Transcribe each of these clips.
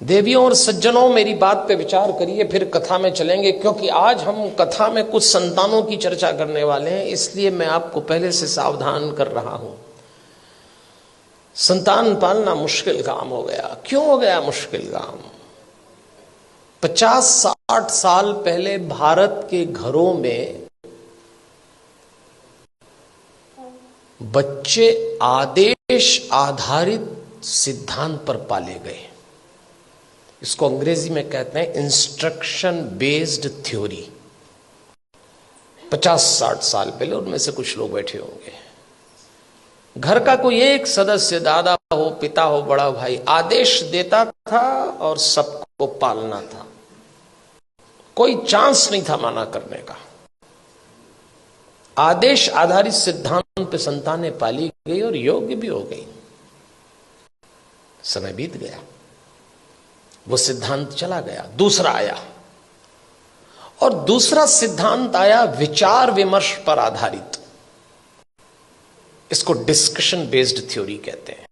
देवियों और सज्जनों, मेरी बात पे विचार करिए, फिर कथा में चलेंगे। क्योंकि आज हम कथा में कुछ संतानों की चर्चा करने वाले हैं, इसलिए मैं आपको पहले से सावधान कर रहा हूं। संतान पालना मुश्किल काम हो गया। क्यों हो गया मुश्किल काम? 50-60 साल पहले भारत के घरों में बच्चे आदेश आधारित सिद्धांत पर पाले गए। इसको अंग्रेजी में कहते हैं इंस्ट्रक्शन बेस्ड थ्योरी। 50-60 साल पहले, उनमें से कुछ लोग बैठे होंगे, घर का कोई एक सदस्य, दादा हो, पिता हो, बड़ा भाई, आदेश देता था और सबको पालना था। कोई चांस नहीं था माना करने का। आदेश आधारित सिद्धांत पे संतानें पाली गई और योग्य भी हो गई। समय बीत गया, वो सिद्धांत चला गया, दूसरा आया। और दूसरा सिद्धांत आया विचार विमर्श पर आधारित। इसको डिस्कशन बेस्ड थ्योरी कहते हैं।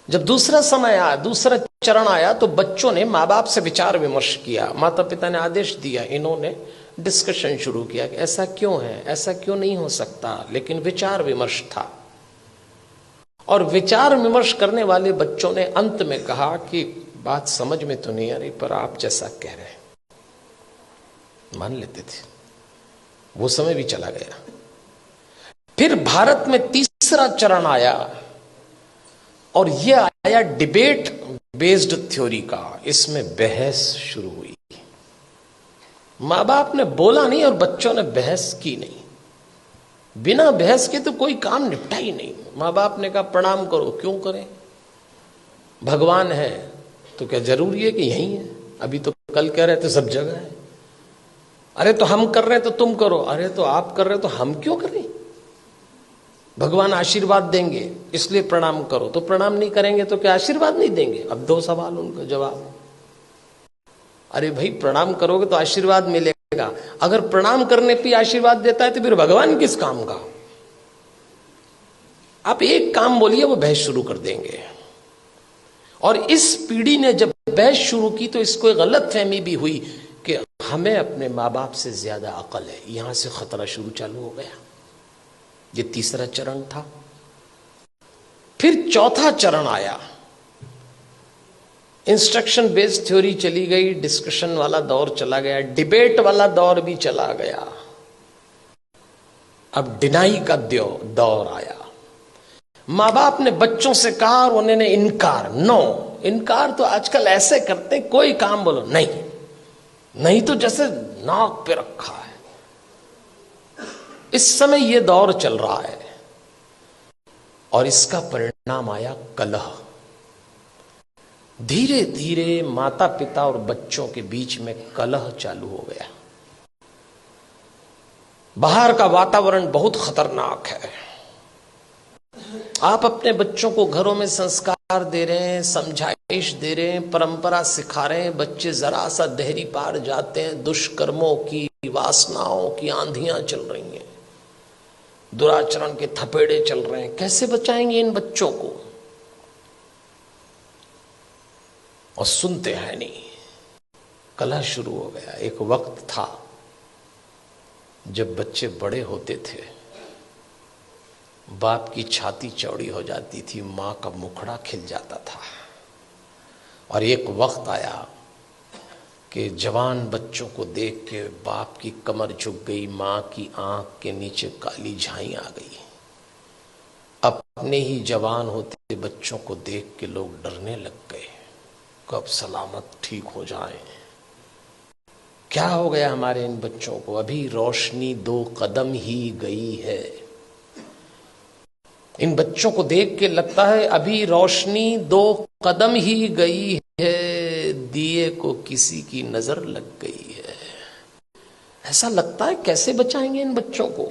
जब दूसरा समय आया, दूसरा चरण आया, तो बच्चों ने मां बाप से विचार विमर्श किया। माता पिता ने आदेश दिया, इन्होंने डिस्कशन शुरू किया कि ऐसा क्यों है, ऐसा क्यों नहीं हो सकता। लेकिन विचार विमर्श था, और विचार विमर्श करने वाले बच्चों ने अंत में कहा कि बात समझ में तो नहीं आ रही, पर आप जैसा कह रहे हैं मान लेते थे। वो समय भी चला गया। फिर भारत में तीसरा चरण आया, और यह आया डिबेट बेस्ड थ्योरी का। इसमें बहस शुरू हुई। मां बाप ने बोला नहीं और बच्चों ने बहस की नहीं। बिना बहस के तो कोई काम निपटा ही नहीं। मां बाप ने कहा प्रणाम करो, क्यों करें? भगवान है तो क्या जरूरी है कि यही है? अभी तो कल कह रहे थे सब जगह है। अरे तो हम कर रहे हैं तो तुम करो। अरे तो आप कर रहे हो तो हम क्यों करें? भगवान आशीर्वाद देंगे इसलिए प्रणाम करो। तो प्रणाम नहीं करेंगे तो क्या आशीर्वाद नहीं देंगे? अब दो सवाल, उनका जवाब। अरे भाई, प्रणाम करोगे तो आशीर्वाद मिलेगा। अगर प्रणाम करने पे आशीर्वाद देता है तो फिर भगवान किस काम का? आप एक काम बोलिए, वो बहस शुरू कर देंगे। और इस पीढ़ी ने जब बहस शुरू की तो इसको एक गलत फहमी भी हुई कि हमें अपने माँ बाप से ज्यादा अकल है। यहां से खतरा शुरू चालू हो गया। ये तीसरा चरण था। फिर चौथा चरण आया। इंस्ट्रक्शन बेस्ड थ्योरी चली गई, डिस्कशन वाला दौर चला गया, डिबेट वाला दौर भी चला गया। अब डिनाई का दौर आया। मां बाप ने बच्चों से कहा और उन्होंने इनकार। नो, इनकार तो आजकल ऐसे करते हैं, कोई काम बोलो नहीं, नहीं तो जैसे नाक पे रखा है। इस समय यह दौर चल रहा है, और इसका परिणाम आया कलह। धीरे धीरे माता पिता और बच्चों के बीच में कलह चालू हो गया। बाहर का वातावरण बहुत खतरनाक है। आप अपने बच्चों को घरों में संस्कार दे रहे हैं, समझाइश दे रहे हैं, परंपरा सिखा रहे हैं। बच्चे जरा सा देहरी पार जाते हैं, दुष्कर्मों की, वासनाओं की आंधियां चल रही हैं, दुराचरण के थपेड़े चल रहे हैं। कैसे बचाएंगे इन बच्चों को? और सुनते हैं नहीं। कलह शुरू हो गया। एक वक्त था जब बच्चे बड़े होते थे, बाप की छाती चौड़ी हो जाती थी, मां का मुखड़ा खिल जाता था। और एक वक्त आया कि जवान बच्चों को देख के बाप की कमर झुक गई, मां की आंख के नीचे काली झाई आ गई। अपने ही जवान होते बच्चों को देख के लोग डरने लग गए, कब सलामत ठीक हो जाए। क्या हो गया हमारे इन बच्चों को? अभी रोशनी 2 कदम ही गई है। इन बच्चों को देख के लगता है अभी रोशनी 2 कदम ही गई है, दिए को किसी की नजर लग गई है। ऐसा लगता है। कैसे बचाएंगे इन बच्चों को?